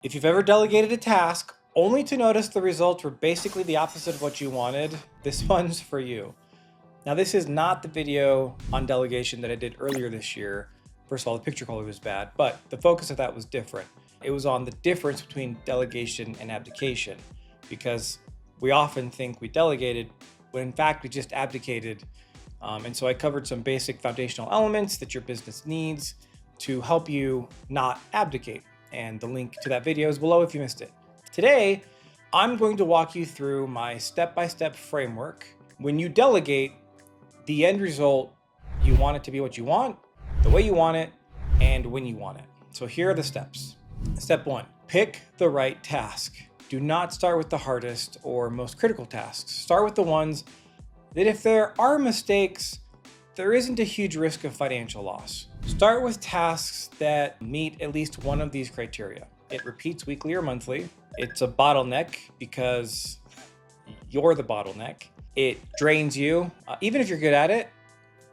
If you've ever delegated a task only to notice the results were basically the opposite of what you wanted, this one's for you. Now, this is not the video on delegation that I did earlier this year. First of all, the picture quality was bad, but the focus of that was different. It was on the difference between delegation and abdication, because we often think we delegated when in fact we just abdicated. And so I covered some basic foundational elements that your business needs to help you not abdicate. And the link to that video is below if you missed it. Today, I'm going to walk you through my step-by-step framework. When you delegate, the end result, you want it to be what you want, the way you want it, and when you want it. So here are the steps. Step 1, pick the right task. Do not start with the hardest or most critical tasks. Start with the ones that if there are mistakes, there isn't a huge risk of financial loss. Start with tasks that meet at least one of these criteria. It repeats weekly or monthly. It's a bottleneck because you're the bottleneck. It drains you. Even if you're good at it,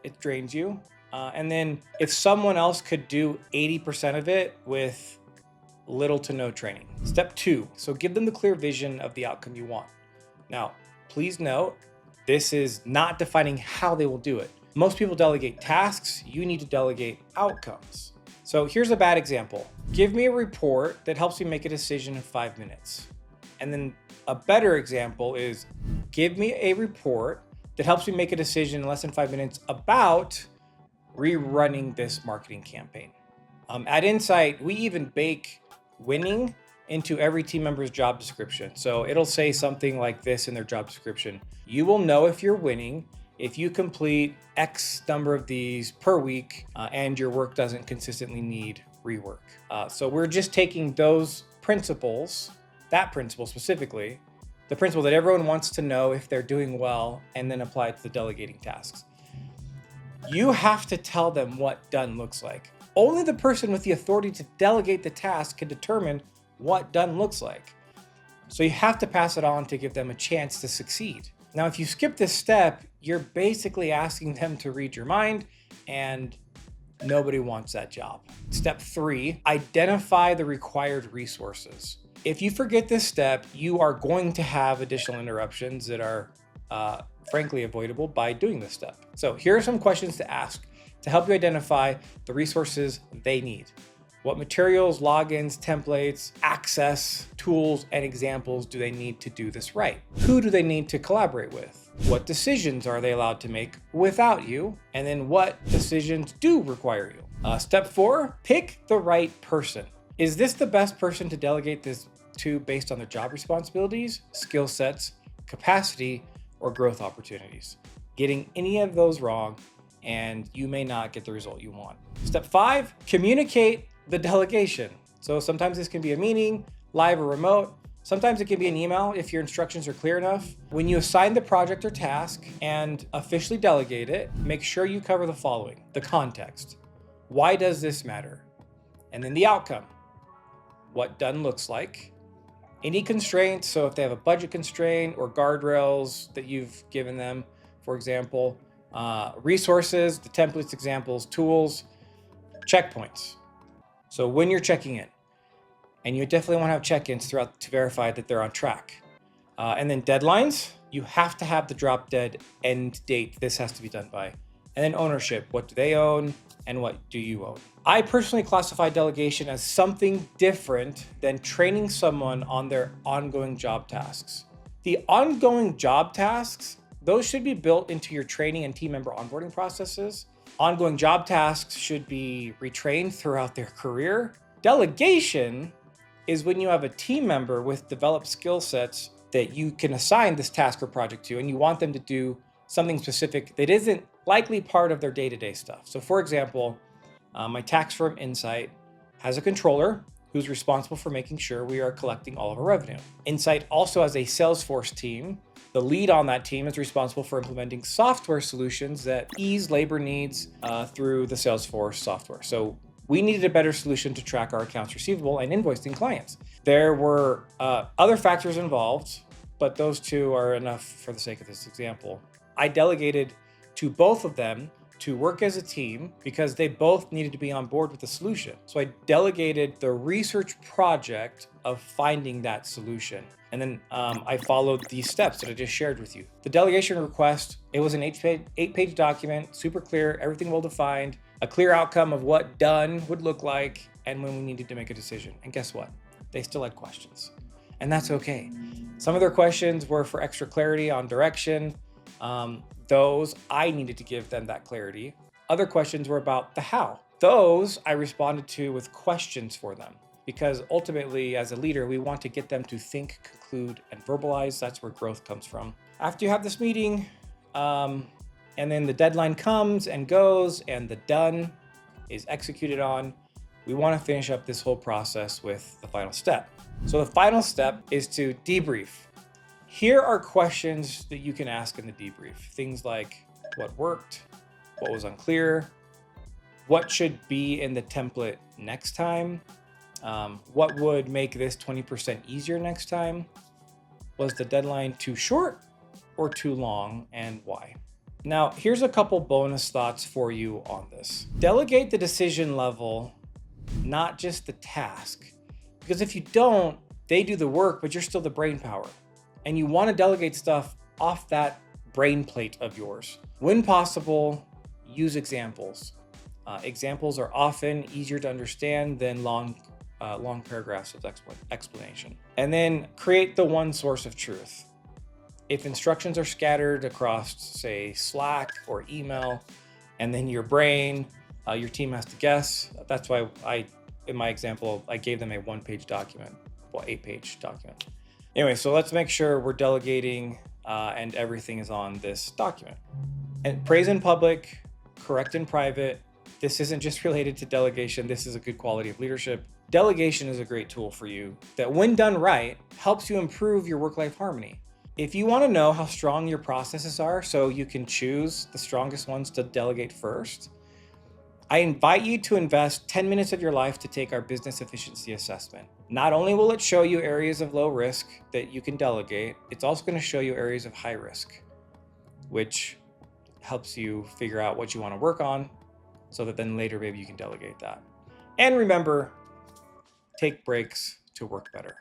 it drains you. And then if someone else could do 80% of it with little to no training. Step 2, so give them the clear vision of the outcome you want. Now, please note, this is not defining how they will do it. Most people delegate tasks, you need to delegate outcomes. So here's a bad example. Give me a report that helps me make a decision in 5 minutes. And then a better example is give me a report that helps me make a decision in less than 5 minutes about rerunning this marketing campaign. At Insight, we even bake winning into every team member's job description. So it'll say something like this in their job description. You will know if you're winning if you complete X number of these per week and your work doesn't consistently need rework. So we're just taking those principles, that principle specifically, the principle that everyone wants to know if they're doing well, and then apply it to the delegating tasks. You have to tell them what done looks like. Only the person with the authority to delegate the task can determine what done looks like. So you have to pass it on to give them a chance to succeed. Now, if you skip this step, you're basically asking them to read your mind, and nobody wants that job. Step 3, identify the required resources. If you forget this step, you are going to have additional interruptions that are frankly avoidable by doing this step. So here are some questions to ask to help you identify the resources they need. What materials, logins, templates, access, tools, and examples do they need to do this right? Who do they need to collaborate with? What decisions are they allowed to make without you? And then what decisions do require you? Step 4, pick the right person. Is this the best person to delegate this to based on their job responsibilities, skill sets, capacity, or growth opportunities? Getting any of those wrong, and you may not get the result you want. Step 5, communicate the delegation. So sometimes this can be a meeting, live or remote. Sometimes it can be an email if your instructions are clear enough. When you assign the project or task and officially delegate it, make sure you cover the following: the context. Why does this matter? And then the outcome. What done looks like. Any constraints, so if they have a budget constraint or guardrails that you've given them, for example, resources, the templates, examples, tools, checkpoints. So when you're checking in, and you definitely want to have check-ins throughout to verify that they're on track. And then deadlines, you have to have the drop dead end date this has to be done by. And then ownership, what do they own and what do you own? I personally classify delegation as something different than training someone on their ongoing job tasks. The ongoing job tasks, those should be built into your training and team member onboarding processes. Ongoing job tasks should be retrained throughout their career. Delegation is when you have a team member with developed skill sets that you can assign this task or project to, and you want them to do something specific that isn't likely part of their day-to-day stuff. So for example, my tax firm Insight has a controller who's responsible for making sure we are collecting all of our revenue. Insight also has a Salesforce team. The lead on that team is responsible for implementing software solutions that ease labor needs through the Salesforce software. So we needed a better solution to track our accounts receivable and invoicing clients. There were other factors involved, but those two are enough for the sake of this example. I delegated to both of them to work as a team because they both needed to be on board with the solution. So I delegated the research project of finding that solution. And then I followed these steps that I just shared with you. The delegation request, it was an eight-page document, super clear, everything well defined, a clear outcome of what done would look like and when we needed to make a decision. And guess what? They still had questions. And that's okay. Some of their questions were for extra clarity on direction. Those, I needed to give them that clarity. Other questions were about the how. Those I responded to with questions for them because ultimately, as a leader, we want to get them to think, conclude, and verbalize. That's where growth comes from. After you have this meeting, and then the deadline comes and goes and the done is executed on, we want to finish up this whole process with the final step. So the final step is to debrief. Here are questions that you can ask in the debrief. Things like what worked, what was unclear, what should be in the template next time, what would make this 20% easier next time, was the deadline too short or too long, and why? Now, here's a couple bonus thoughts for you on this. Delegate the decision level, not just the task. Because if you don't, they do the work, but you're still the brain power. And you want to delegate stuff off that brain plate of yours. When possible, use examples. Examples are often easier to understand than long paragraphs of explanation. And then create the one source of truth. If instructions are scattered across, say, Slack or email, and then your brain, your team has to guess. That's why in my example, I gave them a one-page document, well, 8-page document. Anyway, so let's make sure we're delegating and everything is on this document. And praise in public, correct in private. This isn't just related to delegation. This is a good quality of leadership. Delegation is a great tool for you that when done right, helps you improve your work-life harmony. If you want to know how strong your processes are so you can choose the strongest ones to delegate first, I invite you to invest 10 minutes of your life to take our business efficiency assessment. Not only will it show you areas of low risk that you can delegate, it's also going to show you areas of high risk, which helps you figure out what you want to work on so that then later maybe you can delegate that. And remember, take breaks to work better.